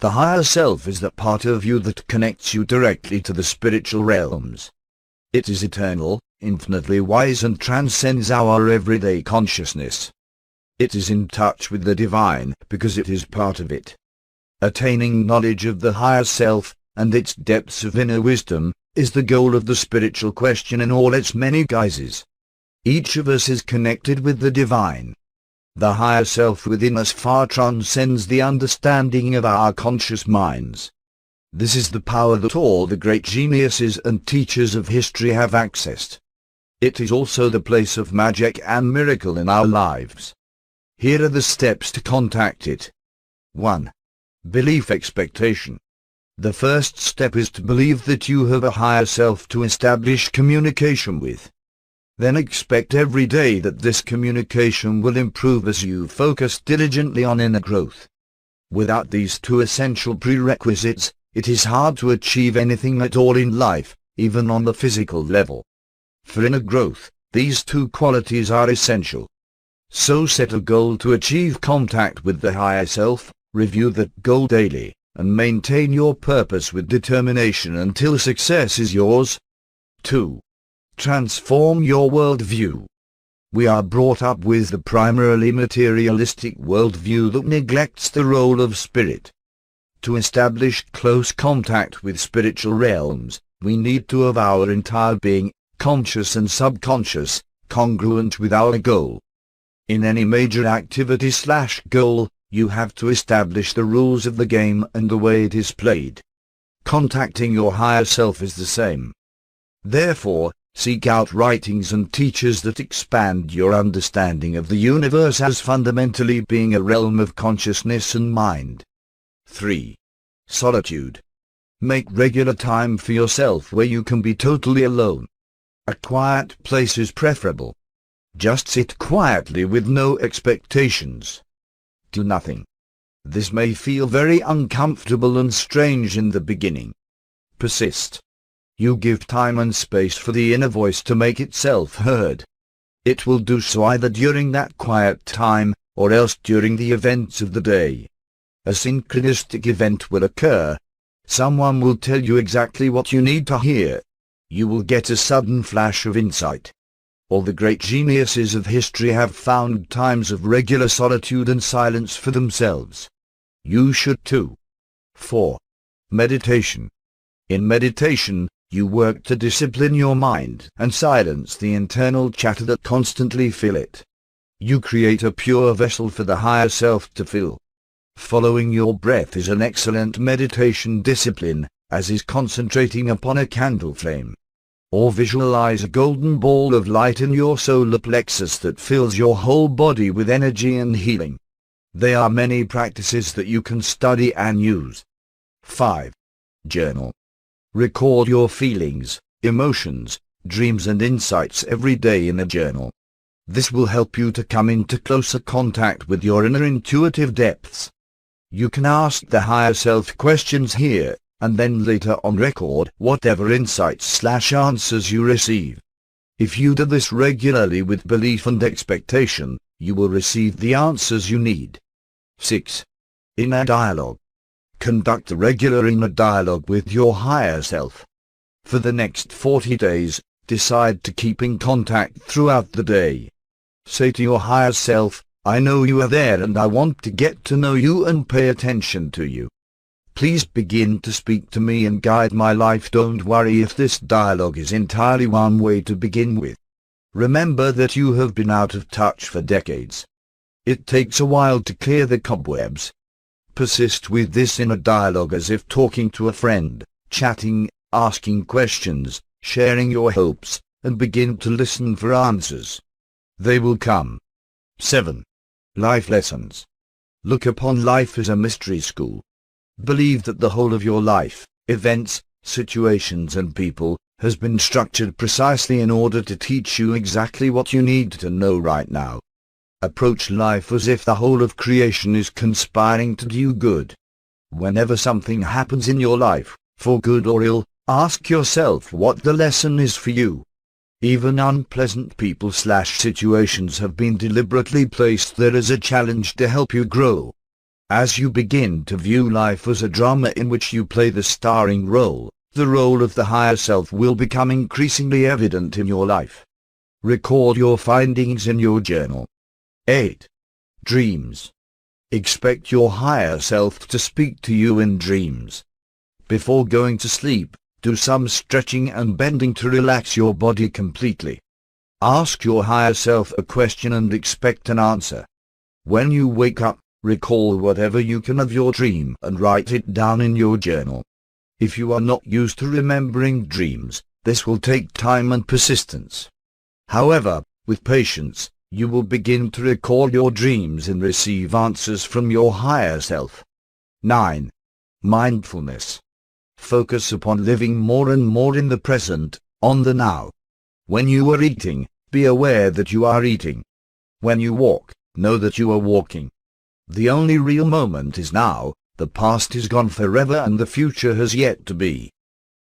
The higher self is that part of you that connects you directly to the spiritual realms. It is eternal, infinitely wise and transcends our everyday consciousness. It is in touch with the divine because it is part of it. Attaining knowledge of the higher self, and its depths of inner wisdom, is the goal of the spiritual question in all its many guises. Each of us is connected with the divine. The higher self within us far transcends the understanding of our conscious minds. This is the power that all the great geniuses and teachers of history have accessed. It is also the place of magic and miracle in our lives. Here are the steps to contact it. 1. Belief expectation. The first step is to believe that you have a higher self to establish communication with. Then expect every day that this communication will improve as you focus diligently on inner growth. Without these two essential prerequisites, it is hard to achieve anything at all in life, even on the physical level. For inner growth, these two qualities are essential. So set a goal to achieve contact with the higher self, review that goal daily, and maintain your purpose with determination until success is yours. 2. Transform your worldview. We are brought up with the primarily materialistic worldview that neglects the role of spirit. To establish close contact with spiritual realms, we need to have our entire being, conscious and subconscious, congruent with our goal. In any major activity/goal, you have to establish the rules of the game and the way it is played. Contacting your higher self is the same. Therefore, seek out writings and teachers that expand your understanding of the universe as fundamentally being a realm of consciousness and mind. 3. Solitude. Make regular time for yourself where you can be totally alone. A quiet place is preferable. Just sit quietly with no expectations. Do nothing. This may feel very uncomfortable and strange in the beginning. Persist. You give time and space for the inner voice to make itself heard. It will do so either during that quiet time, or else during the events of the day. A synchronistic event will occur. Someone will tell you exactly what you need to hear. You will get a sudden flash of insight. All the great geniuses of history have found times of regular solitude and silence for themselves. You should too. 4. Meditation. In meditation, you work to discipline your mind and silence the internal chatter that constantly fill it. You create a pure vessel for the higher self to fill. Following your breath is an excellent meditation discipline, as is concentrating upon a candle flame. Or visualize a golden ball of light in your solar plexus that fills your whole body with energy and healing. There are many practices that you can study and use. 5. Journal. Record your feelings, emotions, dreams and insights every day in a journal. This will help you to come into closer contact with your inner intuitive depths. You can ask the higher self questions here, and then later on record whatever insights/answers you receive. If you do this regularly with belief and expectation, you will receive the answers you need. 6. Inner dialogue. Conduct a regular inner dialogue with your higher self. For the next 40 days, decide to keep in contact throughout the day. Say to your higher self, I know you are there and I want to get to know you and pay attention to you. Please begin to speak to me and guide my life. Don't worry if this dialogue is entirely one way to begin with. Remember that you have been out of touch for decades. It takes a while to clear the cobwebs. Persist with this inner dialogue as if talking to a friend, chatting, asking questions, sharing your hopes, and begin to listen for answers. They will come. 7. Life lessons. Look upon life as a mystery school. Believe that the whole of your life, events, situations and people, has been structured precisely in order to teach you exactly what you need to know right now. Approach life as if the whole of creation is conspiring to do you good. Whenever something happens in your life, for good or ill, ask yourself what the lesson is for you. Even unpleasant people/situations have been deliberately placed there as a challenge to help you grow. As you begin to view life as a drama in which you play the starring role, the role of the higher self will become increasingly evident in your life. Record your findings in your journal. 8. Dreams. Expect your higher self to speak to you in dreams. Before going to sleep, do some stretching and bending to relax your body completely. Ask your higher self a question and expect an answer. When you wake up, recall whatever you can of your dream and write it down in your journal. If you are not used to remembering dreams, this will take time and persistence. However, with patience, you will begin to recall your dreams and receive answers from your higher self. 9. Mindfulness. Focus upon living more and more in the present, on the now. When you are eating, be aware that you are eating. When you walk, know that you are walking. The only real moment is now, the past is gone forever and the future has yet to be.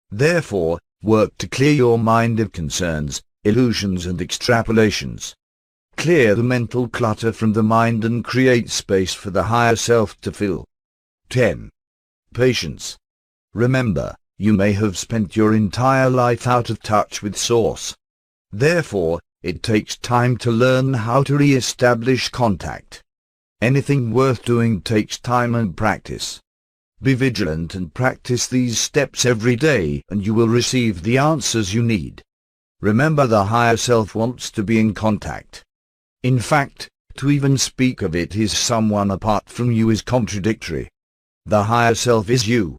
Therefore, work to clear your mind of concerns, illusions and extrapolations. Clear the mental clutter from the mind and create space for the higher self to fill. 10. Patience. Remember, you may have spent your entire life out of touch with Source. Therefore, it takes time to learn how to re-establish contact. Anything worth doing takes time and practice. Be vigilant and practice these steps every day and you will receive the answers you need. Remember, the higher self wants to be in contact. In fact, to even speak of it is someone apart from you is contradictory. The higher self is you,